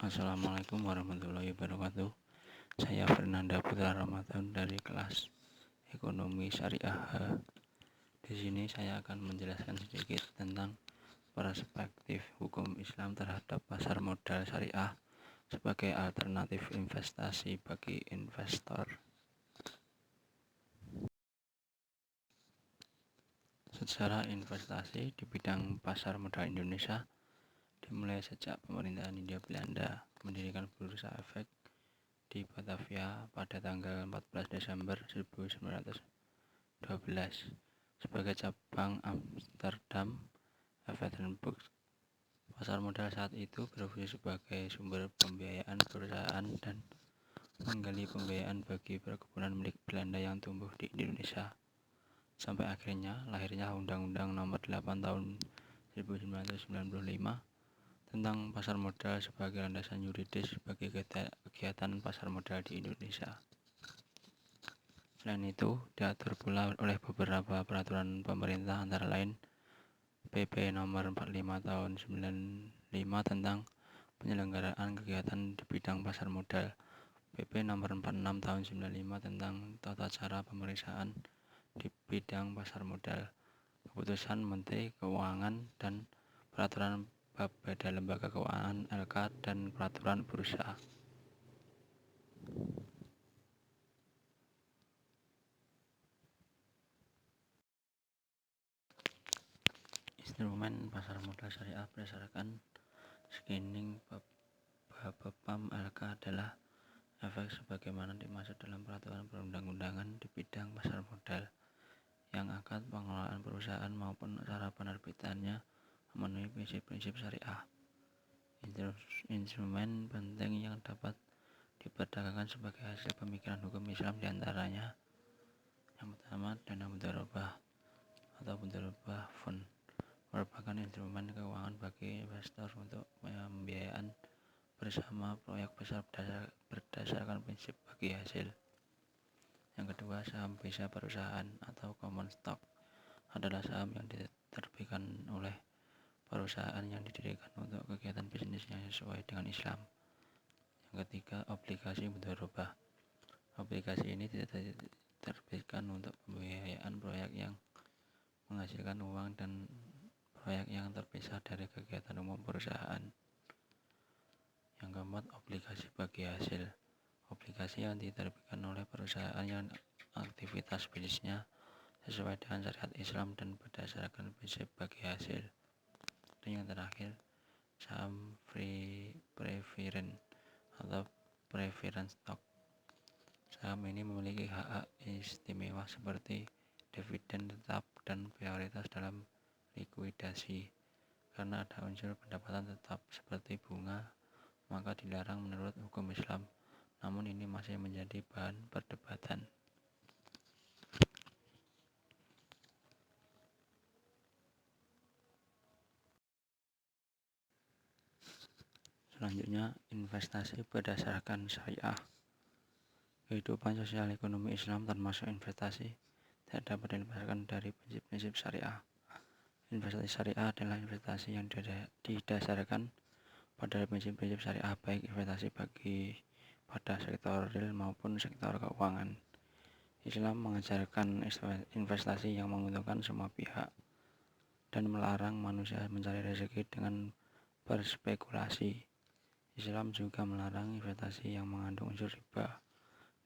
Assalamualaikum warahmatullahi wabarakatuh. Saya Fernanda Putra Ramadan dari kelas Ekonomi Syariah H. Di sini saya akan menjelaskan sedikit tentang perspektif hukum Islam terhadap pasar modal syariah sebagai alternatif investasi bagi investor. Sejarah investasi di bidang pasar modal Indonesia dimulai sejak pemerintahan Hindia Belanda mendirikan Bursa Efek di Batavia pada tanggal 14 Desember 1912 sebagai cabang Amsterdam Evedenburg. Pasar modal saat itu berfungsi sebagai sumber pembiayaan perusahaan dan menggali pembiayaan bagi perkebunan milik Belanda yang tumbuh di Indonesia. Sampai akhirnya lahirnya Undang-Undang Nomor 8 Tahun 1995 tentang pasar modal sebagai landasan yuridis bagi kegiatan pasar modal di Indonesia. Selain itu, diatur pula oleh beberapa peraturan pemerintah antara lain PP Nomor 45 Tahun 95 tentang penyelenggaraan kegiatan di bidang pasar modal, PP Nomor 46 Tahun 95 tentang tata cara pemeriksaan di bidang pasar modal, keputusan Menteri Keuangan dan peraturan bab beda lembaga keuangan LK dan peraturan bursa. Instrumen pasar modal syariah berdasarkan screening Bapepam LK adalah efek sebagaimana dimaksud dalam peraturan perundang-undangan di bidang pasar modal yang akad pengelolaan perusahaan maupun cara penerbitannya memenuhi prinsip-prinsip syariah. Instrumen penting yang dapat diperdagangkan sebagai hasil pemikiran hukum Islam diantaranya yang pertama, dana mudharabah atau mudharabah fund merupakan instrumen keuangan bagi investor untuk pembiayaan bersama proyek besar berdasarkan prinsip bagi hasil. Yang kedua, saham bisa perusahaan atau common stock adalah saham yang diterbitkan oleh perusahaan yang didirikan untuk kegiatan bisnis yang sesuai dengan Islam. Yang ketiga, obligasi mudharabah. Obligasi ini diterbitkan untuk pembiayaan proyek yang menghasilkan uang dan proyek yang terpisah dari kegiatan umum perusahaan. Yang keempat, obligasi bagi hasil. Obligasi yang diterbitkan oleh perusahaan yang aktivitas bisnisnya sesuai dengan syariat Islam dan berdasarkan prinsip bagi hasil. Dan yang terakhir, saham preference atau preference stock. Saham ini memiliki hak istimewa seperti dividen tetap dan prioritas dalam likuidasi. Karena ada unsur pendapatan tetap seperti bunga, maka dilarang menurut hukum Islam. Namun ini masih menjadi bahan perdebatan. Selanjutnya, investasi berdasarkan syariah. Kehidupan sosial ekonomi Islam termasuk investasi tidak dapat dilepaskan dari prinsip-prinsip syariah. Investasi syariah adalah investasi yang didasarkan pada prinsip-prinsip syariah, baik investasi pada sektor real maupun sektor keuangan. Islam mengajarkan investasi yang menguntungkan semua pihak dan melarang manusia mencari rezeki dengan berspekulasi. Islam juga melarang investasi yang mengandung unsur riba,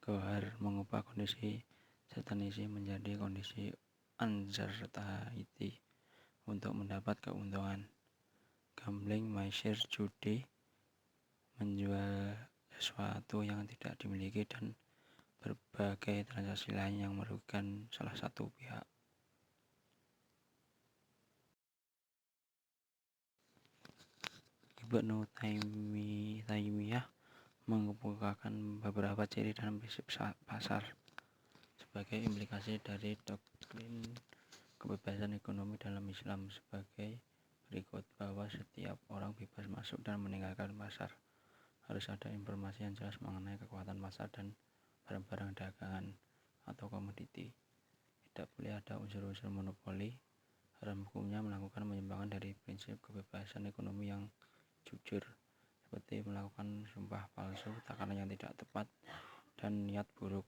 gharar, mengubah kondisi certainty menjadi kondisi uncertainty untuk mendapat keuntungan. Gambling, maisir, judi, menjual sesuatu yang tidak dimiliki, dan berbagai transaksi lain yang merugikan salah satu pihak. Ibnu Taimiyah mengemukakan beberapa ciri dan prinsip pasar sebagai implikasi dari doktrin kebebasan ekonomi dalam Islam sebagai berikut, bahwa setiap orang bebas masuk dan meninggalkan pasar. Harus ada informasi yang jelas mengenai kekuatan pasar dan barang-barang dagangan atau komoditi. Tidak boleh ada unsur-unsur monopoli. Haram hukumnya melakukan penyimpangan dari prinsip kebebasan ekonomi yang jujur. seperti melakukan sumpah palsu, takaran yang tidak tepat, dan niat buruk.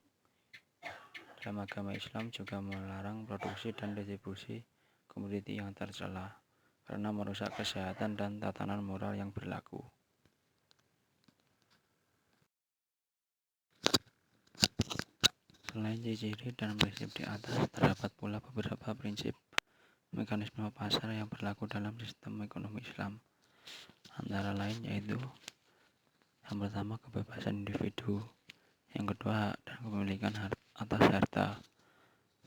Dalam agama Islam juga melarang produksi dan distribusi komoditi yang tercela karena merusak kesehatan dan tatanan moral yang berlaku. Selain ciri-ciri dan prinsip di atas, terdapat pula beberapa prinsip mekanisme pasar yang berlaku dalam sistem ekonomi Islam. Antara lain yaitu yang pertama kebebasan individu, yang kedua hak dan kepemilikan atas harta,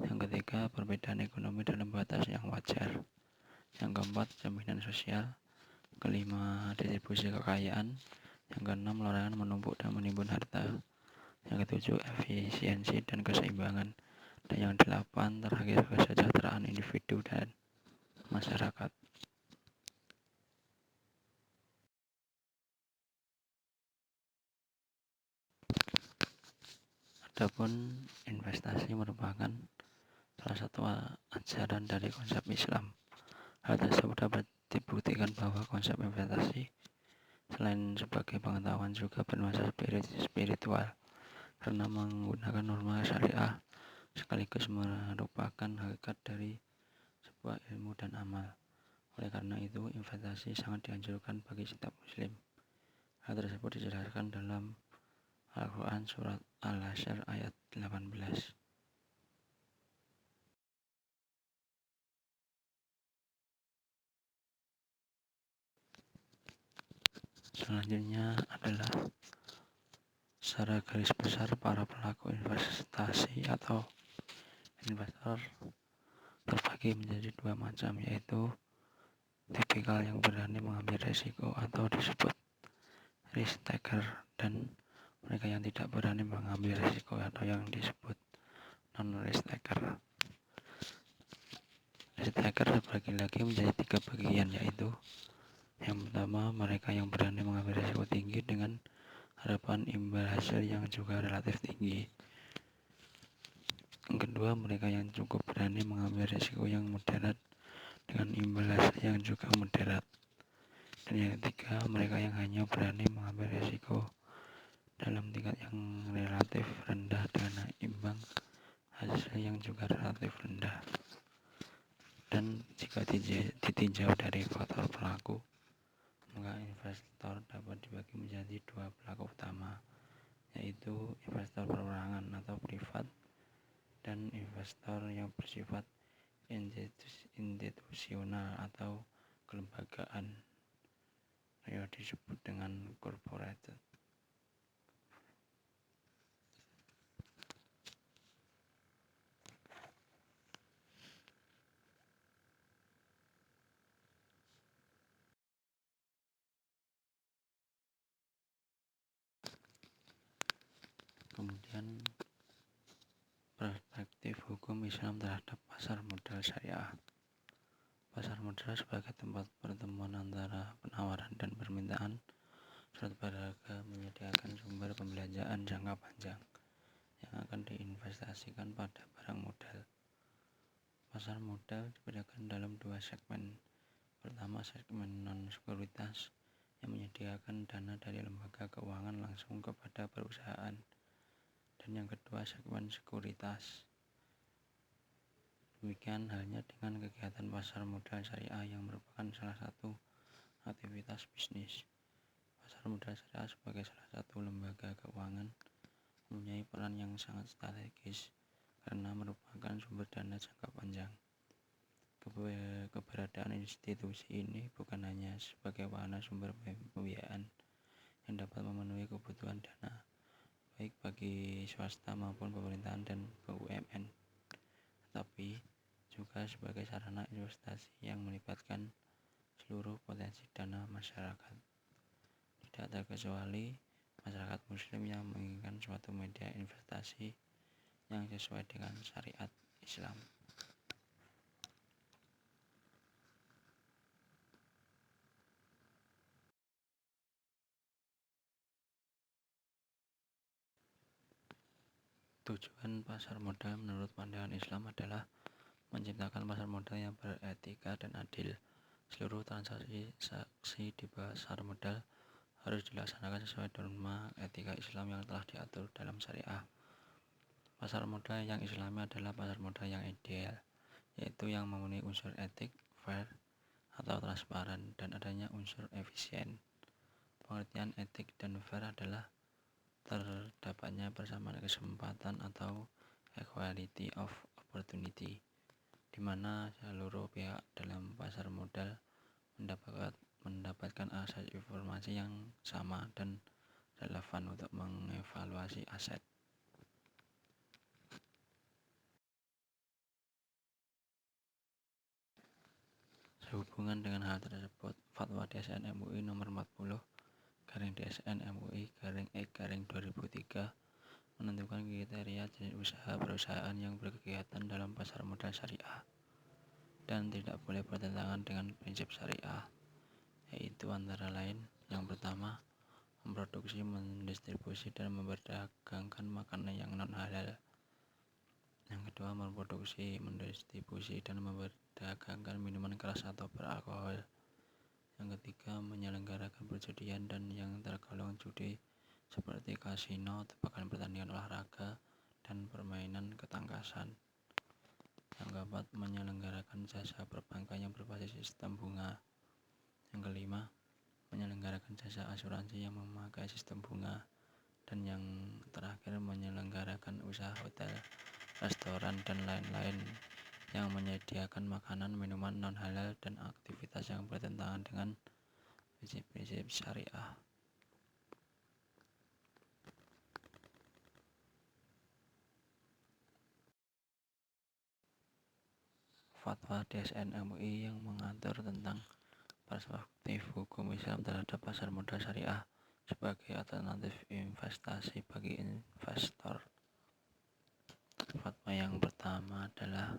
yang ketiga perbedaan ekonomi dalam batas yang wajar, yang keempat jaminan sosial, kelima distribusi kekayaan, yang keenam larangan menumpuk dan menimbun harta, yang ketujuh efisiensi dan keseimbangan, dan yang delapan terakhir kesejahteraan individu dan masyarakat. Adapun investasi merupakan salah satu ajaran dari konsep Islam. Hal tersebut dapat dibuktikan bahwa konsep investasi selain sebagai pengetahuan juga bernuansa spiritual karena menggunakan norma syariah sekaligus merupakan hakikat dari sebuah ilmu dan amal. Oleh karena itu, investasi sangat dianjurkan bagi setiap muslim. Hal tersebut dijelaskan dalam Al-Quran Surat Al-Hasyr ayat 18. Selanjutnya adalah secara garis besar para pelaku investasi atau investor terbagi menjadi dua macam, yaitu tipikal yang berani mengambil risiko atau disebut risk taker, dan mereka yang tidak berani mengambil risiko atau yang disebut non-risk taker. Risk taker terbagi lagi menjadi tiga bagian, yaitu yang pertama mereka yang berani mengambil risiko tinggi dengan harapan imbal hasil yang juga relatif tinggi. Yang kedua mereka yang cukup berani mengambil risiko yang moderat dengan imbal hasil yang juga moderat. Dan yang ketiga mereka yang hanya berani mengambil risiko dalam tingkat yang relatif rendah dengan imbang hasil yang juga relatif rendah. Dan jika ditinjau dari faktor pelaku, maka investor dapat dibagi menjadi dua pelaku utama, yaitu investor perorangan atau privat dan investor yang bersifat institusional atau kelembagaan, yang disebut dengan corporate. Kemudian perspektif hukum Islam terhadap pasar modal syariah. Pasar modal sebagai tempat pertemuan antara penawaran dan permintaan surat berharga menyediakan sumber pembelanjaan jangka panjang yang akan diinvestasikan pada barang modal. Pasar modal dibedakan dalam dua segmen. Pertama, segmen non-sekuritas yang menyediakan dana dari lembaga keuangan langsung kepada perusahaan, dan yang kedua segmen sekuritas. Demikian halnya dengan kegiatan pasar modal syariah yang merupakan salah satu aktivitas bisnis. Pasar modal syariah sebagai salah satu lembaga keuangan mempunyai peran yang sangat strategis karena merupakan sumber dana jangka panjang. Keberadaan institusi ini bukan hanya sebagai wahana sumber pembiayaan yang dapat memenuhi kebutuhan dana baik bagi swasta maupun pemerintahan dan BUMN, tetapi juga sebagai sarana investasi yang melibatkan seluruh potensi dana masyarakat. Tidak terkecuali masyarakat muslim yang menginginkan suatu media investasi yang sesuai dengan syariat Islam. Tujuan pasar modal menurut pandangan Islam adalah menciptakan pasar modal yang beretika dan adil. Seluruh transaksi di pasar modal harus dilaksanakan sesuai norma etika Islam yang telah diatur dalam syariah. Pasar modal yang Islami adalah pasar modal yang ideal, yaitu yang memenuhi unsur etik, fair, atau transparan, dan adanya unsur efisien. Pengertian etik dan fair adalah terdapatnya persamaan kesempatan atau equality of opportunity, di mana seluruh pihak dalam pasar modal mendapatkan akses informasi yang sama dan relevan untuk mengevaluasi aset. Sehubungan dengan hal tersebut, Fatwa DSN MUI nomor 40/DSN MUI /E/2003 menentukan kriteria jenis usaha perusahaan yang berkegiatan dalam pasar modal syariah dan tidak boleh bertentangan dengan prinsip syariah, yaitu antara lain: yang pertama, memproduksi, mendistribusi, dan memperdagangkan makanan yang non-halal. Yang kedua, memproduksi, mendistribusi, dan memperdagangkan minuman keras atau beralkohol. Yang ketiga, menyelenggarakan perjudian dan yang tergolong judi seperti kasino, tebakan, pertandingan olahraga, dan permainan ketangkasan. Yang keempat, menyelenggarakan jasa perbankan yang berbasis sistem bunga. Yang kelima, menyelenggarakan jasa asuransi yang memakai sistem bunga. Dan yang terakhir, menyelenggarakan usaha hotel, restoran, dan lain-lain yang menyediakan makanan, minuman non-halal, dan aktivitas yang bertentangan dengan prinsip-prinsip syariah. Fatwa DSN MUI yang mengatur tentang perspektif hukum Islam terhadap pasar modal syariah sebagai alternatif investasi bagi investor. Fatwa yang pertama adalah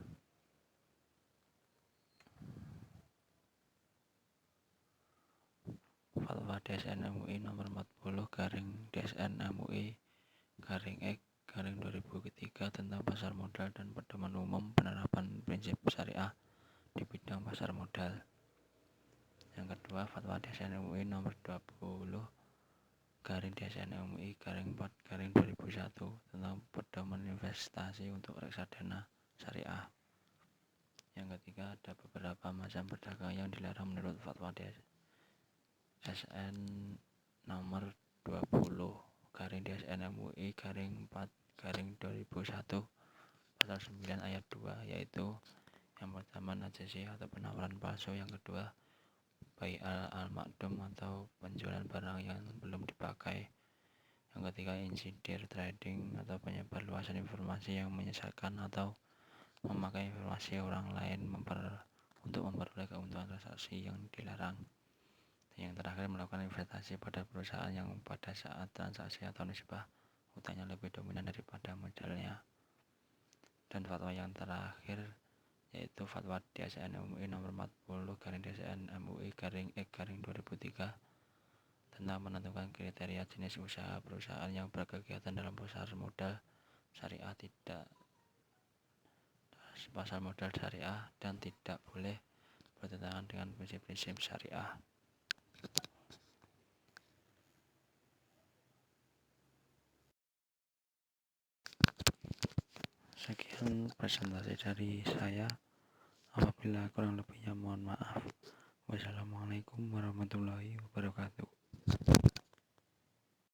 Fatwa DSN MUI nomor 40/DSN MUI /E/2003 tentang pasar modal dan pedoman umum penerapan prinsip syariah di bidang pasar modal. Yang kedua, Fatwa DSN MUI nomor 20/DSN MUI /4/2001 tentang pedoman investasi untuk reksadana syariah. Yang ketiga, ada beberapa macam perdagangan yang dilarang menurut Fatwa DSN nomor 20/DSN MUI /4/2001 pasal 9 ayat 2, yaitu yang pertama, najasi atau penawaran palsu. Yang kedua, bai al-ma'dum atau penjualan barang yang belum dipakai. Yang ketiga, insider trading atau penyebar luasan informasi yang menyesatkan atau memakai informasi orang lain untuk memperoleh keuntungan transaksi yang dilarang. Dan yang terakhir, melakukan investasi pada perusahaan yang pada saat transaksi atau nisbah utangnya lebih dominan daripada modalnya. Dan fatwa yang terakhir yaitu Fatwa DSN MUI nomor 40/DSN MUI /E/2003 tentang menentukan kriteria jenis usaha perusahaan yang berkegiatan dalam pasar modal syariah dan tidak boleh bertentangan dengan prinsip-prinsip syariah. Sekian presentasi dari saya. Apabila kurang lebihnya mohon maaf. Wassalamualaikum warahmatullahi wabarakatuh.